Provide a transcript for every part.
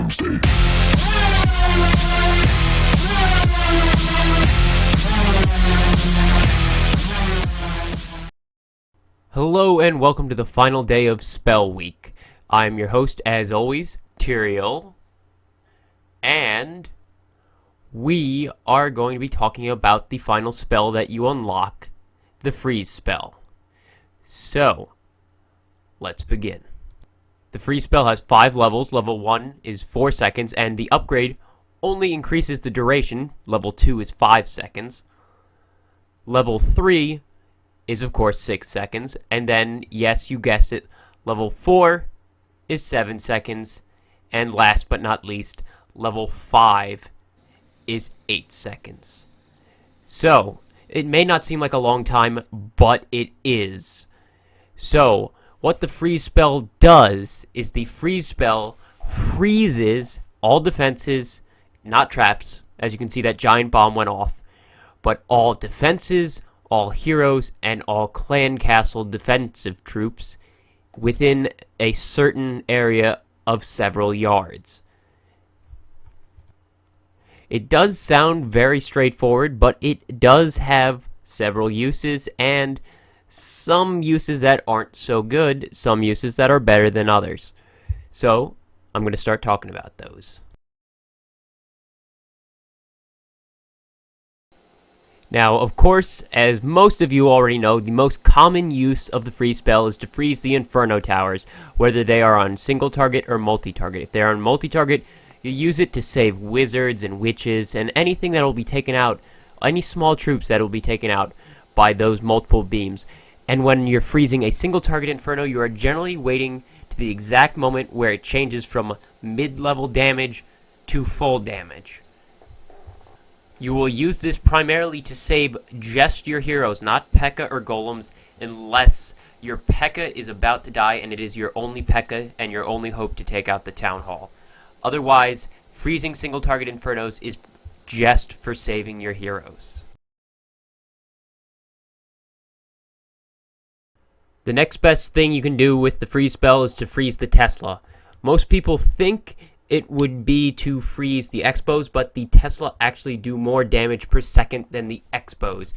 Wednesday. Hello and welcome to the final day of Spell Week. I'm your host, as always, Tyrael, and we are going to be talking about the final spell that you unlock, the freeze spell. So, let's begin. The freeze spell has 5 levels. Level 1 is 4 seconds, and the upgrade only increases the duration. Level 2 is 5 seconds. Level 3 is of course 6 seconds, and then, yes, you guessed it, level 4 is 7 seconds, and last but not least, level 5 is 8 seconds. So, it may not seem like a long time, but it is. So, what the freeze spell does is the freeze spell freezes all defenses, not traps, as you can see that giant bomb went off, but all defenses, all heroes, and all clan castle defensive troops within a certain area of several yards. It does sound very straightforward, but it does have several uses, and some uses that aren't so good, some uses that are better than others. So, I'm going to start talking about those. Now, of course, as most of you already know, the most common use of the freeze spell is to freeze the Inferno towers, whether they are on single target or multi-target. If they are on multi-target, you use it to save wizards and witches and anything that will be taken out, any small troops that will be taken out by those multiple beams. And when you're freezing a single target Inferno, you are generally waiting to the exact moment where it changes from mid-level damage to full damage. You will use this primarily to save just your heroes, not P.E.K.K.A or Golems, unless your P.E.K.K.A is about to die and it is your only P.E.K.K.A and your only hope to take out the Town Hall. Otherwise, freezing single target Infernos is just for saving your heroes. The next best thing you can do with the freeze spell is to freeze the Tesla. Most people think it would be to freeze the Expos, but the Tesla actually do more damage per second than the Expos,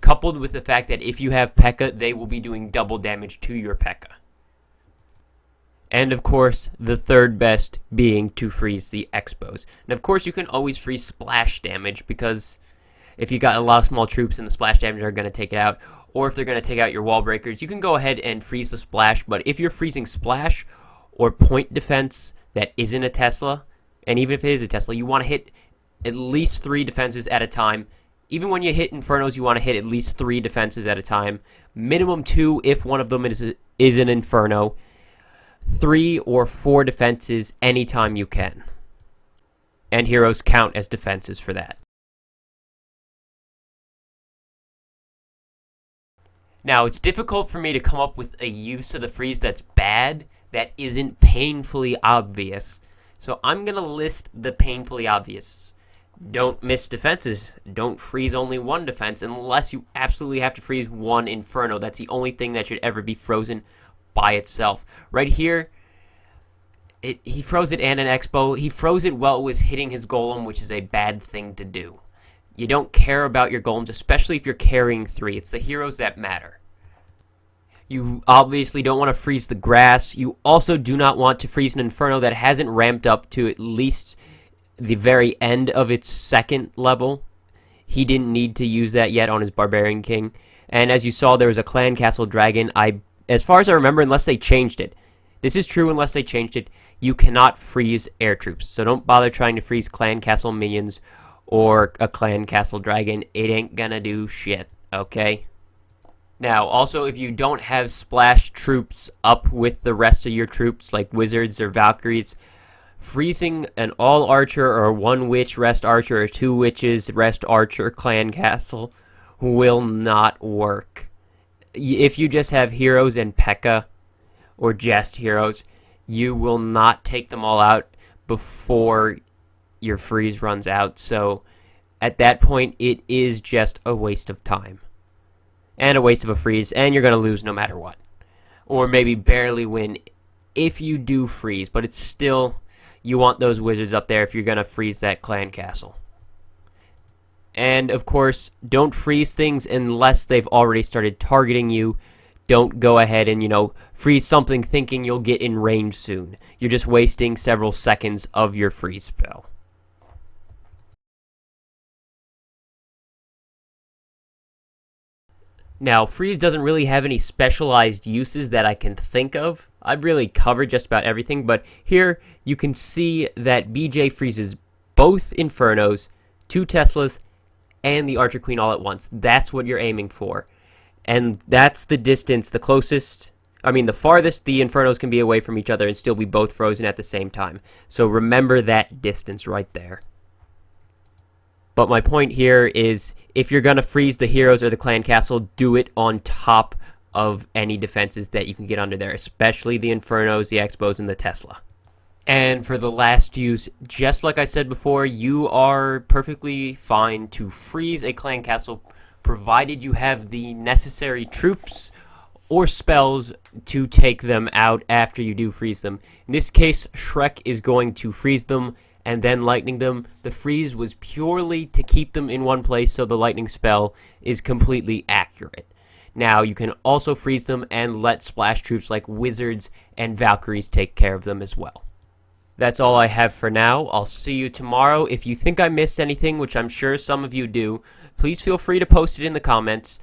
coupled with the fact that if you have P.E.K.K.A, they will be doing double damage to your P.E.K.K.A. And of course, the third best being to freeze the Expos. And of course, you can always freeze splash damage, because if you got a lot of small troops and the splash damage are going to take it out, or if they're going to take out your wall breakers, you can go ahead and freeze the splash. But if you're freezing splash or point defense that isn't a Tesla, and even if it is a Tesla, you want to hit at least 3 defenses at a time. Even when you hit Infernos, you want to hit at least 3 defenses at a time. Minimum 2 if one of them is an Inferno. 3 or 4 defenses anytime you can. And heroes count as defenses for that. Now, it's difficult for me to come up with a use of the freeze that's bad, that isn't painfully obvious. So I'm going to list the painfully obvious. Don't miss defenses. Don't freeze only 1 defense unless you absolutely have to freeze 1 Inferno. That's the only thing that should ever be frozen by itself. Right here, he froze it and an Expo. He froze it while it was hitting his Golem, which is a bad thing to do. You don't care about your Golems, especially if you're carrying 3. It's the heroes that matter. You obviously don't want to freeze the grass. You also do not want to freeze an Inferno that hasn't ramped up to at least the very end of its 2nd level. He didn't need to use that yet on his Barbarian King. And as you saw, there was a Clan Castle Dragon. As far as I remember, unless they changed it, this is true unless they changed it, you cannot freeze air troops. So don't bother trying to freeze Clan Castle minions or a Clan Castle Dragon. It ain't gonna do shit, okay? Now, also, if you don't have splash troops up with the rest of your troops, like wizards or valkyries, freezing an all archer or 1 witch rest archer or 2 witches rest archer clan castle will not work. If you just have heroes and P.E.K.K.A, or just heroes, you will not take them all out before your freeze runs out. So at that point, it is just a waste of time. And a waste of a freeze, and you're going to lose no matter what. Or maybe barely win if you do freeze, but it's still, you want those wizards up there if you're going to freeze that clan castle. And, of course, don't freeze things unless they've already started targeting you. Don't go ahead and, freeze something thinking you'll get in range soon. You're just wasting several seconds of your freeze spell. Now, freeze doesn't really have any specialized uses that I can think of. I've really covered just about everything, but here you can see that BJ freezes both Infernos, 2 Teslas, and the Archer Queen all at once. That's what you're aiming for. And that's the distance, the farthest the Infernos can be away from each other and still be both frozen at the same time. So remember that distance right there. But my point here is, if you're going to freeze the heroes or the clan castle, do it on top of any defenses that you can get under there, especially the Infernos, the Expos, and the Tesla. And for the last use, just like I said before, you are perfectly fine to freeze a clan castle, provided you have the necessary troops or spells to take them out after you do freeze them. In this case, Shrek is going to freeze them and then lightning them. The freeze was purely to keep them in one place, so the lightning spell is completely accurate. Now, you can also freeze them and let splash troops like wizards and Valkyries take care of them as well. That's all I have for now. I'll see you tomorrow. If you think I missed anything, which I'm sure some of you do, please feel free to post it in the comments.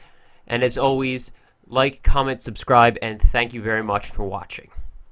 And as always, like, comment, subscribe, and thank you very much for watching.